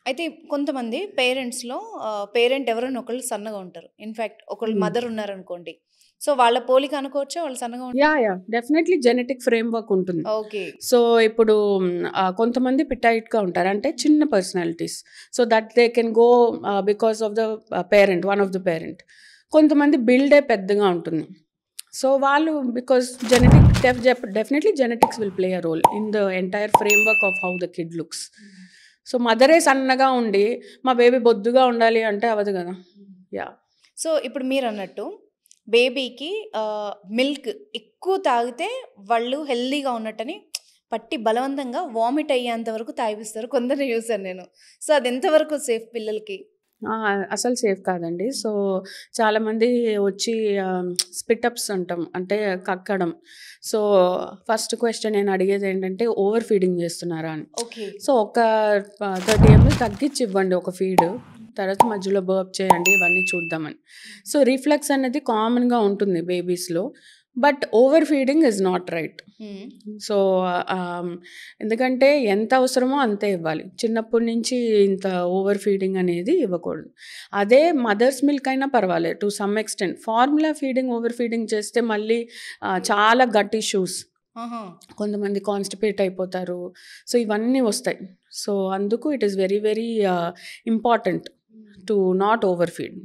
అయితే కొంతమంది పేరెంట్స్‌లో పేరెంట్ ఎవరైనా ఒకళ్ళు సన్నగా ఉంటారు. ఇన్‌ఫాక్ట్ ఒకళ్ళు హ్మ్. మదర్ ఉన్నారనుకోండి. సో, వాళ్ళ పోలిక అనుకోవచ్చా? వాళ్ళు సన్నగా యాహ్! డెఫినెట్‌లీ జెనెటిక్ ఫ్రేమ్‌వర్క్ ఉంటుంది. ఓకే. సో, ఇప్పుడు కొంతమంది పిటైట్‌గా ఉంటారు. అంటే చిన్న personalities. So, that they can go because of the parent, one of the parent. కొంతమంది బిల్డే పెద్దగా ఉంటుంది. సో, వాళ్ళు because definitely genetics will play a role in the entire framework of how the kid looks. So, మదరే సన్నగా ఉండి, మా baby బొద్దుగా ఉండాలి అంటే అవ్వదు గదా! యాహ్! సో, ఇప్పుడు మీరన్నట్టు బేబీకి మిల్క్ ఎక్కువ తాగితే వాళ్ళు హెల్తీగా ఉన్నట్టని పట్టి బలవంతంగా వామిట్ అయ్యేంత వరకు తాగిపిస్తారు. కొందరిని చూసాను నేను. సో, అది ఎంతవరకు సేఫ్ పిల్లలకి? ఆ! అసలు సేఫ్ కాదండి. సో, చాలామంది వచ్చి స్పిట్ అప్స్ అంటాం. అంటే కక్కడం. సో, ఫస్ట్ క్వెషన్ నేను అడిగేదేంటంటే ఓవర్ ఫీడింగ్ చేస్తున్నారా అని. ఓకే. సో, ఒక 30 ఎంఎల్ తగ్గించి ఇవ్వండి ఒక ఫీడ్. తర్వాత మధ్యలో బర్ప్ చేయండి ఇవన్నీ చూద్దామని. సో, రిఫ్లక్స్ అనేది కామన్‌గా ఉంటుంది బేబీస్‌లో. But overfeeding is not right. Hmm. So, ah, ఎందుకంటే ఎంత అవసరమో అంతే ఇవ్వాలి. చిన్నప్పటి నుంచి ఇంత ఓవర్ ఫీడింగ్ అనేది ఇవ్వకూడదు. అదే మదర్స్ మిల్క్ అయినా పర్వాలేదు to some extent. Formula feeding, over feeding చేస్తే మళ్ళీ చాలా గట్ ఇష్యూస్. ఆహా! కొంతమంది కాన్‌స్టిపేట్ అయిపోతారు. సో, ఇవన్నీ వస్తాయి. సో, అందుకు it is very very important to not over feed.